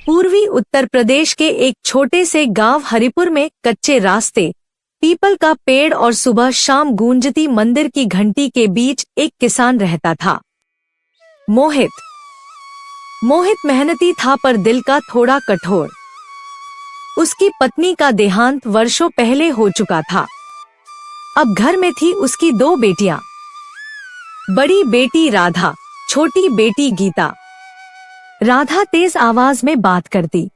पूर्वी उत्तर प्रदेश के एक छोटे से गांव हरिपुर में कच्चे रास्ते, पीपल का पेड़ और सुबह शाम गूंजती मंदिर की घंटी के बीच एक किसान रहता था। मोहित मेहनती था पर दिल का थोड़ा कठोर। उसकी पत्नी का देहांत वर्षों पहले हो चुका था। अब घर में थी उसकी 2 बेटियां, बड़ी बेटी राधा, छोटी बेटी गीता। राधा तेज आवाज में बात करती,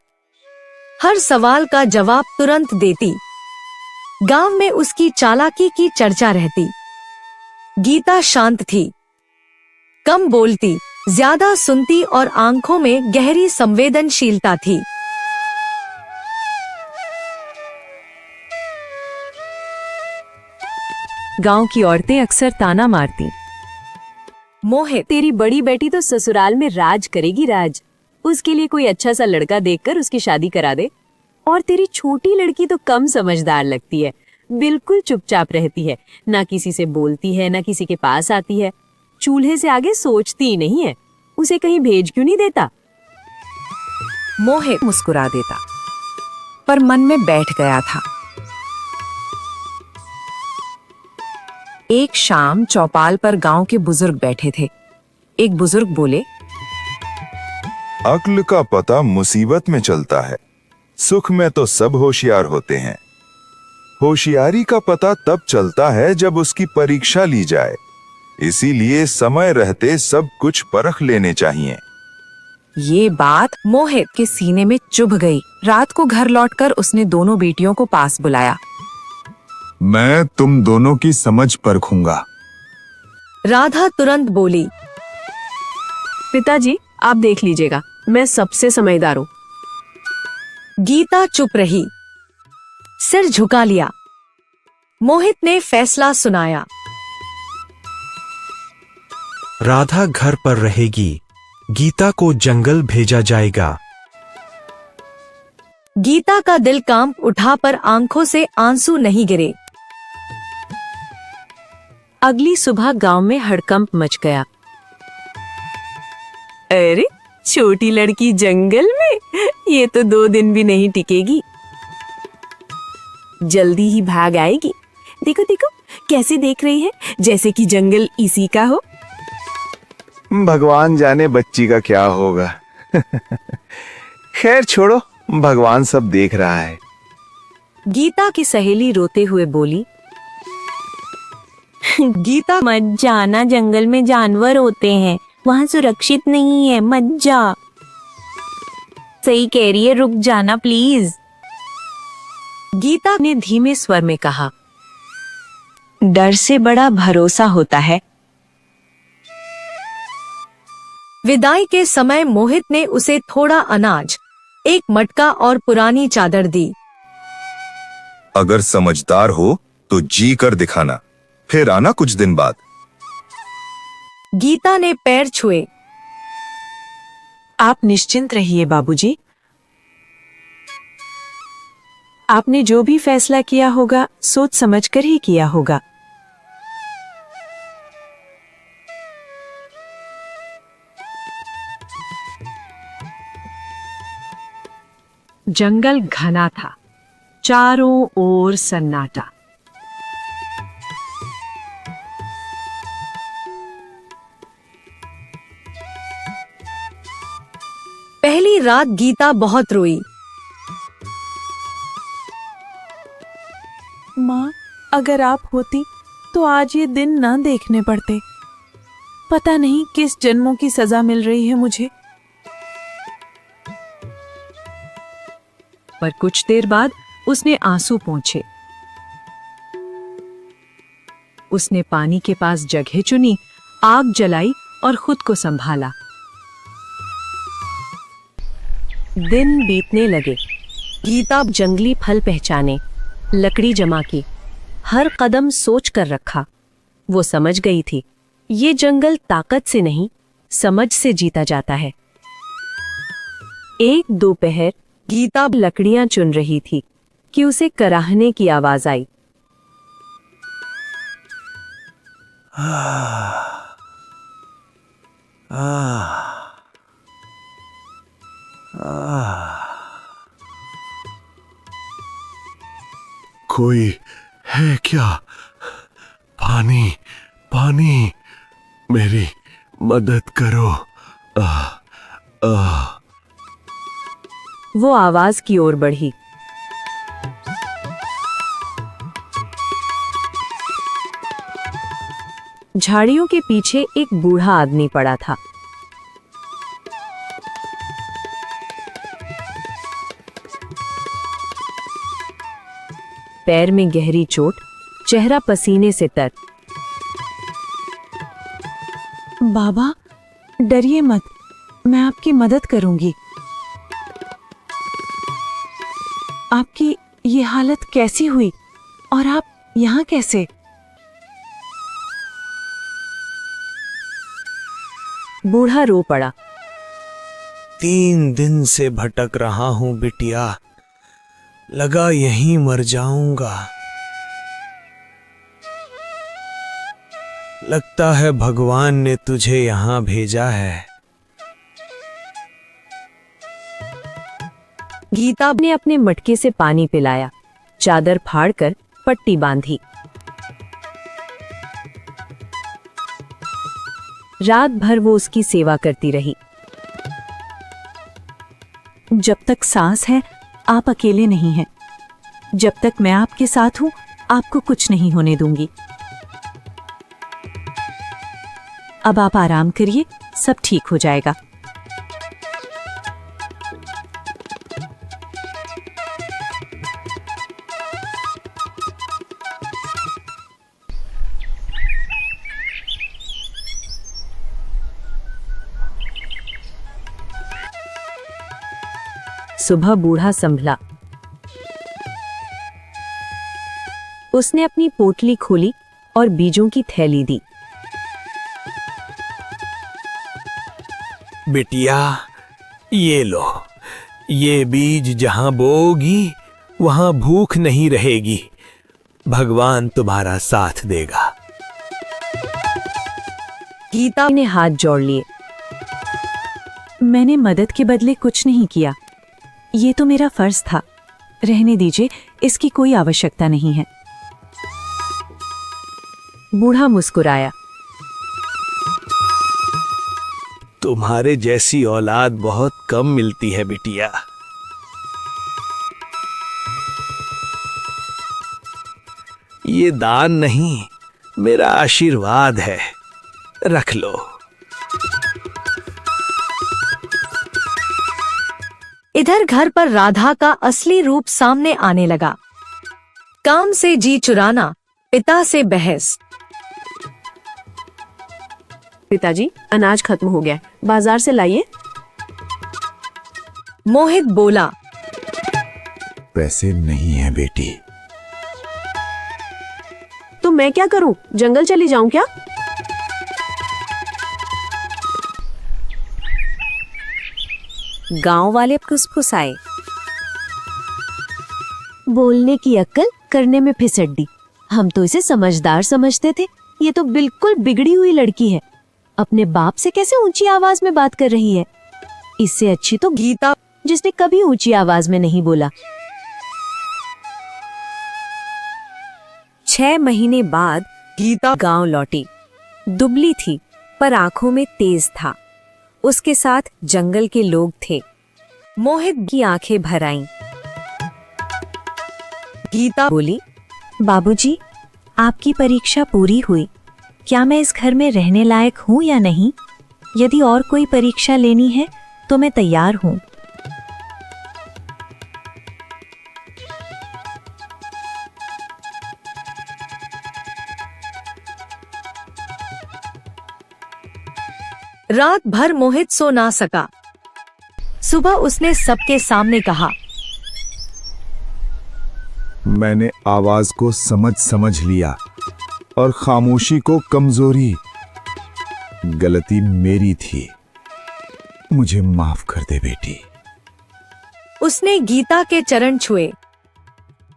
हर सवाल का जवाब तुरंत देती। गांव में उसकी चालाकी की चर्चा रहती। गीता शांत थी, कम बोलती, ज्यादा सुनती और आंखों में गहरी संवेदनशीलता थी। गांव की औरतें अक्सर ताना मारती, मोहित, तेरी बड़ी बेटी तो ससुराल में राज करेगी राज, उसके लिए कोई अच्छा सा लड़का देखकर उसकी शादी करा दे। और तेरी छोटी लड़की तो कम समझदार लगती है, बिल्कुल चुपचाप रहती है, ना किसी से बोलती है, ना किसी के पास आती है, चूल्हे से आगे सोचती ही नहीं है। उसे कहीं भेज क्यों नहीं देता? मोहित मुस्कुरा देता, पर मन में बैठ गया था। एक शाम चौपाल पर गांव के बुजुर्ग बैठे थे। एक बुजुर्ग बोले, अक्ल का पता मुसीबत में चलता है, सुख में तो सब होशियार होते हैं। होशियारी का पता तब चलता है जब उसकी परीक्षा ली जाए, इसीलिए समय रहते सब कुछ परख लेने चाहिए। ये बात मोहित के सीने में चुभ गई। रात को घर लौटकर उसने दोनों बेटियों को पास बुलाया। मैं तुम दोनों की समझ परखूंगा। राधा तुरंत बोली, पिताजी आप देख लीजिएगा, मैं सबसे समझदार हूँ। गीता चुप रही, सिर झुका लिया। मोहित ने फैसला सुनाया, राधा घर पर रहेगी, गीता को जंगल भेजा जाएगा। गीता का दिल कांप उठा पर आंखों से आंसू नहीं गिरे। अगली सुबह गांव में हड़कंप मच गया। अरे छोटी लड़की जंगल में, ये तो 2 दिन भी नहीं टिकेगी, जल्दी ही भाग आएगी। देखो देखो कैसे देख रही है, जैसे कि जंगल इसी का हो। भगवान जाने बच्ची का क्या होगा। खैर छोड़ो, भगवान सब देख रहा है। गीता की सहेली रोते हुए बोली, गीता, मत जाना, जंगल में जानवर होते हैं, वहाँ सुरक्षित नहीं है, मत जा। सही कह रही है, रुक जाना प्लीज। गीता ने धीमे स्वर में कहा, डर से बड़ा भरोसा होता है। विदाई के समय मोहित ने उसे थोड़ा अनाज, एक मटका और पुरानी चादर दी। अगर समझदार हो तो जी कर दिखाना, फिर आना कुछ दिन बाद। गीता ने पैर छुए। आप निश्चिंत रहिए बाबूजी, आपने जो भी फैसला किया होगा सोच समझकर ही किया होगा। जंगल घना था, चारों ओर सन्नाटा। पहली रात गीता बहुत रोई। माँ, अगर आप होती तो आज ये दिन ना देखने पड़ते। पता नहीं किस जन्मों की सजा मिल रही है मुझे। पर कुछ देर बाद उसने आंसू पोंछे। उसने पानी के पास जगह चुनी, आग जलाई और खुद को संभाला। दिन बीतने लगे। गीता जंगली फल पहचाने, लकड़ी जमा की, हर कदम सोच कर रखा। वो समझ गई थी, ये जंगल ताकत से नहीं, समझ से जीता जाता है। एक दोपहर गीता लकड़ियां चुन रही थी कि उसे कराहने की आवाज आई। कोई है क्या? पानी, पानी, मेरी मदद करो। वो आवाज की ओर बढ़ी। झाड़ियों के पीछे एक बूढ़ा आदमी पड़ा था। पैर में गहरी चोट, चेहरा पसीने से तर। बाबा, डरिए मत, मैं आपकी मदद करूंगी। आपकी ये हालत कैसी हुई और आप यहाँ कैसे? बूढ़ा रो पड़ा। 3 दिन से भटक रहा हूं बिटिया, लगा यहीं मर जाऊंगा। लगता है भगवान ने तुझे यहां भेजा है। गीता ने अपने मटके से पानी पिलाया, चादर फाड़कर पट्टी बांधी। रात भर वो उसकी सेवा करती रही। जब तक सांस है आप अकेले नहीं हैं। जब तक मैं आपके साथ हूं आपको कुछ नहीं होने दूंगी। अब आप आराम करिए, सब ठीक हो जाएगा। सुबह बूढ़ा संभला। उसने अपनी पोटली खोली और बीजों की थैली दी। बिटिया, ये लो, ये बीज जहां बोओगी वहां भूख नहीं रहेगी। भगवान तुम्हारा साथ देगा। गीता ने हाथ जोड़ लिए। मैंने मदद के बदले कुछ नहीं किया, ये तो मेरा फर्ज था। रहने दीजिए, इसकी कोई आवश्यकता नहीं है। बूढ़ा मुस्कुराया। तुम्हारे जैसी औलाद बहुत कम मिलती है बिटिया। ये दान नहीं, मेरा आशीर्वाद है, रख लो। इधर घर पर राधा का असली रूप सामने आने लगा। काम से जी चुराना, पिता से बहस। पिताजी, अनाज खत्म हो गया, बाजार से लाइए। मोहित बोला। पैसे नहीं है बेटी। तो मैं क्या करूं, जंगल चली जाऊं क्या? गांव वाले फुसफुसाए। बोलने की अक्ल, करने में फिसड्डी। हम तो इसे समझदार समझते थे, ये तो बिल्कुल बिगड़ी हुई लड़की है। अपने बाप से कैसे ऊंची आवाज में बात कर रही है। इससे अच्छी तो गीता, जिसने कभी ऊंची आवाज में नहीं बोला। 6 महीने बाद गीता गांव लौटी। दुबली थी पर आंखों में तेज था। उसके साथ जंगल के लोग थे। मोहित की आंखें भर आईं। गीता बोली, बाबूजी, आपकी परीक्षा पूरी हुई। क्या मैं इस घर में रहने लायक हूँ या नहीं? यदि और कोई परीक्षा लेनी है तो मैं तैयार हूँ। रात भर मोहित सो ना सका। सुबह उसने सबके सामने कहा, मैंने आवाज को समझ लिया और खामोशी को कमजोरी। गलती मेरी थी, मुझे माफ कर दे बेटी। उसने गीता के चरण छुए।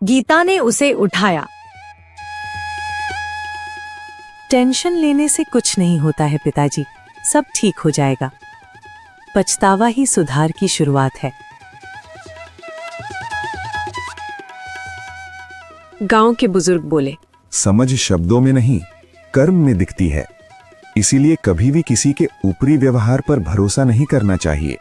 गीता ने उसे उठाया। टेंशन लेने से कुछ नहीं होता है पिताजी, सब ठीक हो जाएगा। पछतावा ही सुधार की शुरुआत है। गांव के बुजुर्ग बोले। समझ शब्दों में नहीं, कर्म में दिखती है। इसीलिए कभी भी किसी के ऊपरी व्यवहार पर भरोसा नहीं करना चाहिए।